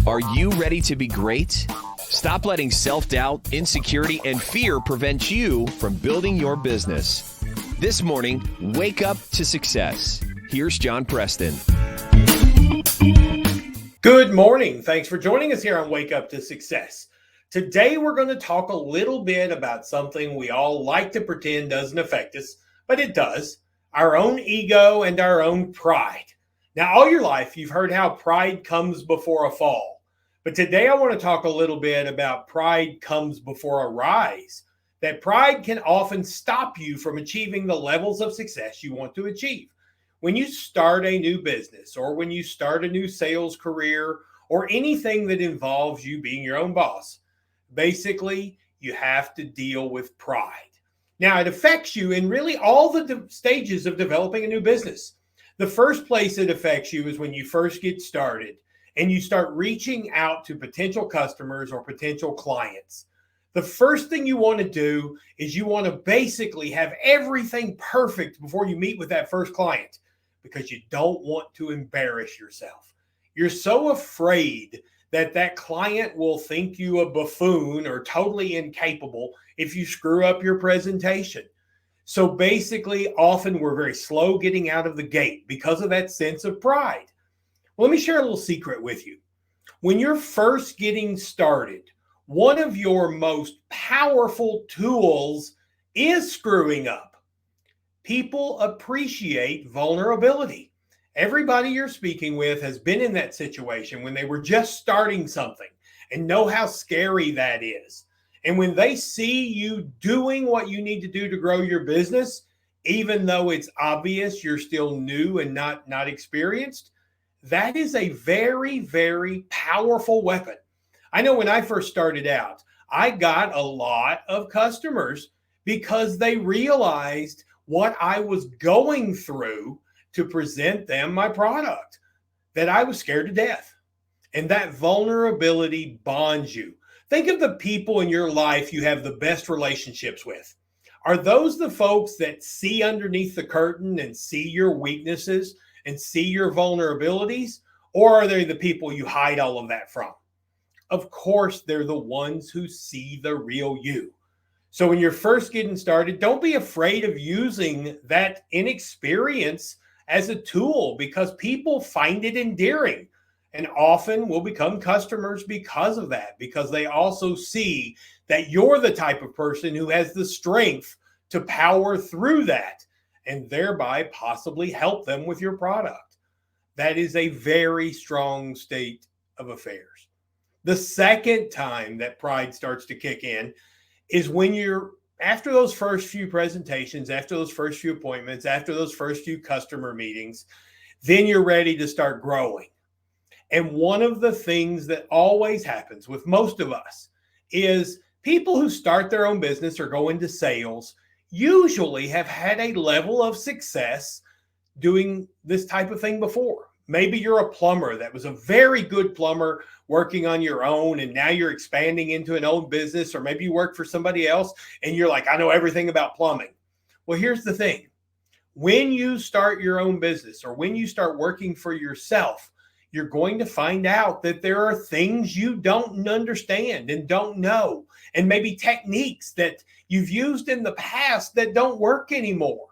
Are you ready to be great? Stop letting self-doubt, insecurity, and fear prevent you from building your business. This morning, wake up to success. Here's John Preston. Good morning. Thanks for joining us here on Wake Up to Success. Today, we're going to talk a little bit about something we all like to pretend doesn't affect us, but it does. Our own ego and our own pride. Now, all your life, you've heard how pride comes before a fall. But today I want to talk a little bit about pride comes before a rise. That pride can often stop you from achieving the levels of success you want to achieve. When you start a new business or when you start a new sales career or anything that involves you being your own boss, basically you have to deal with pride. Now, it affects you in really all the stages of developing a new business. The first place it affects you is when you first get started and you start reaching out to potential customers or potential clients. The first thing you want to do is you want to basically have everything perfect before you meet with that first client because you don't want to embarrass yourself. You're so afraid that that client will think you a buffoon or totally incapable if you screw up your presentation. So basically, often we're very slow getting out of the gate because of that sense of pride. Let me share a little secret with you. When you're first getting started, one of your most powerful tools is screwing up. People appreciate vulnerability. Everybody you're speaking with has been in that situation when they were just starting something and know how scary that is. And when they see you doing what you need to do to grow your business, even though it's obvious you're still new and not experienced, that is a very, very powerful weapon. I know when I first started out, I got a lot of customers because they realized what I was going through to present them my product, that I was scared to death. And that vulnerability bonds you. Think of the people in your life you have the best relationships with. Are those the folks that see underneath the curtain and see your weaknesses and see your vulnerabilities? Or are they the people you hide all of that from? Of course, they're the ones who see the real you. So when you're first getting started, don't be afraid of using that inexperience as a tool because people find it endearing and often will become customers because of that, because they also see that you're the type of person who has the strength to power through that and thereby possibly help them with your product. That is a very strong state of affairs. The second time that pride starts to kick in is when you're after those first few presentations, after those first few appointments, after those first few customer meetings, then you're ready to start growing. And one of the things that always happens with most of us is people who start their own business or go into sales usually have had a level of success doing this type of thing before. Maybe you're a plumber that was a very good plumber working on your own, and now you're expanding into an own business, or maybe you work for somebody else and you're like, I know everything about plumbing. Well, here's the thing. When you start your own business or when you start working for yourself, you're going to find out that there are things you don't understand and don't know, and maybe techniques that you've used in the past that don't work anymore.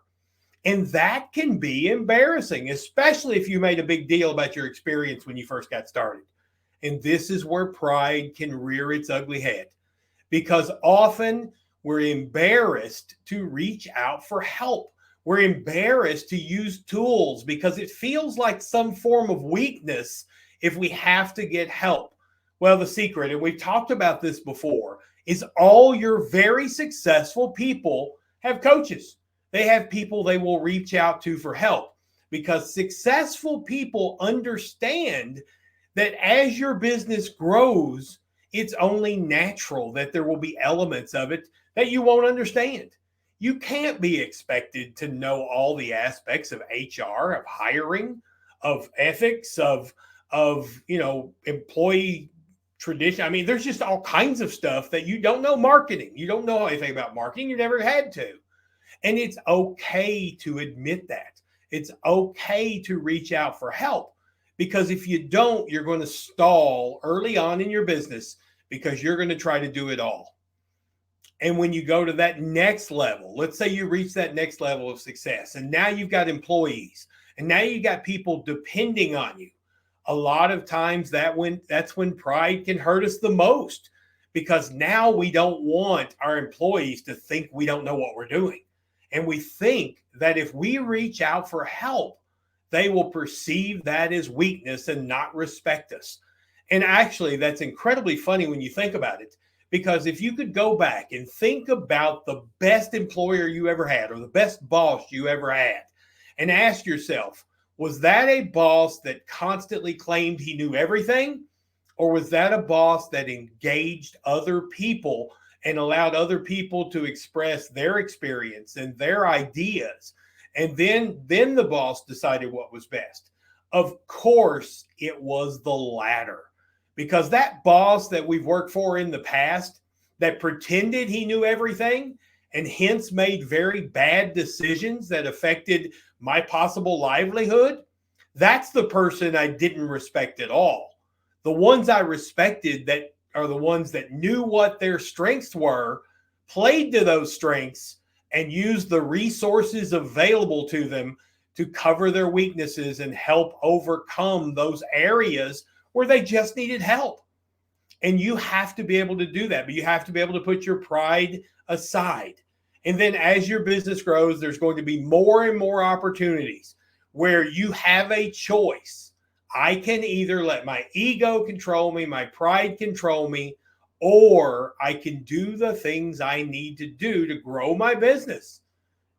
And that can be embarrassing, especially if you made a big deal about your experience when you first got started. And this is where pride can rear its ugly head, because often we're embarrassed to reach out for help. We're embarrassed to use tools because it feels like some form of weakness if we have to get help. Well, the secret, and we've talked about this before, is all your very successful people have coaches. They have people they will reach out to for help, because successful people understand that as your business grows, it's only natural that there will be elements of it that you won't understand. You can't be expected to know all the aspects of HR, of hiring, of ethics, of employee tradition. I mean, there's just all kinds of stuff that you don't know. Marketing. You don't know anything about marketing. You never had to. And it's okay to admit that. It's okay to reach out for help, Because if you don't, you're going to stall early on in your business because you're going to try to do it all. And when you go to that next level, let's say you reach that next level of success, and now you've got employees, and now you got people depending on you. A lot of times that's when pride can hurt us the most, because now we don't want our employees to think we don't know what we're doing. And we think that if we reach out for help, they will perceive that as weakness and not respect us. And actually, that's incredibly funny when you think about it, because if you could go back and think about the best employer you ever had or the best boss you ever had and ask yourself, was that a boss that constantly claimed he knew everything? Or was that a boss that engaged other people and allowed other people to express their experience and their ideas? And then the boss decided what was best. Of course, it was the latter. Because that boss that we've worked for in the past that pretended he knew everything and hence made very bad decisions that affected my possible livelihood, that's the person I didn't respect at all. The ones I respected that are the ones that knew what their strengths were, played to those strengths, and used the resources available to them to cover their weaknesses and help overcome those areas where they just needed help. And you have to be able to do that, but you have to be able to put your pride aside. And then as your business grows, there's going to be more and more opportunities where you have a choice. I can either let my ego control me, my pride control me, or I can do the things I need to do to grow my business.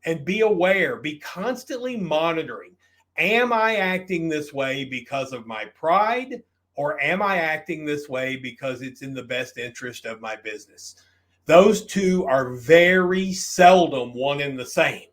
And be aware, be constantly monitoring. Am I acting this way because of my pride? Or am I acting this way because it's in the best interest of my business? Those two are very seldom one and the same.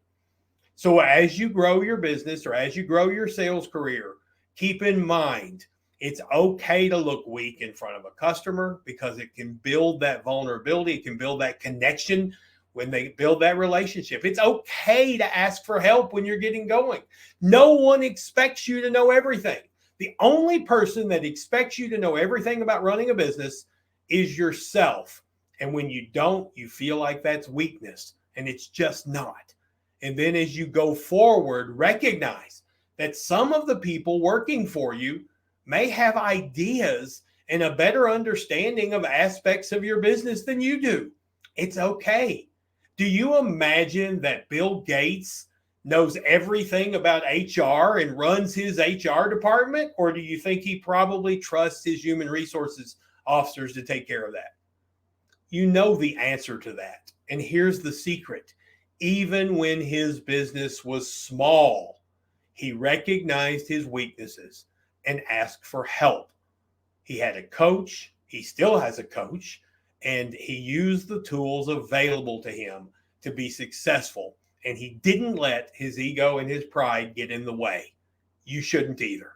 So as you grow your business or as you grow your sales career, keep in mind, it's okay to look weak in front of a customer because it can build that vulnerability. It can build that connection when they build that relationship. It's okay to ask for help when you're getting going. No one expects you to know everything. The only person that expects you to know everything about running a business is yourself. And when you don't, you feel like that's weakness, and it's just not. And then as you go forward, recognize that some of the people working for you may have ideas and a better understanding of aspects of your business than you do. It's okay. Do you imagine that Bill Gates knows everything about HR and runs his HR department? Or do you think he probably trusts his human resources officers to take care of that? You know the answer to that. And here's the secret. Even when his business was small, he recognized his weaknesses and asked for help. He had a coach. He still has a coach. And he used the tools available to him to be successful. And he didn't let his ego and his pride get in the way. You shouldn't either.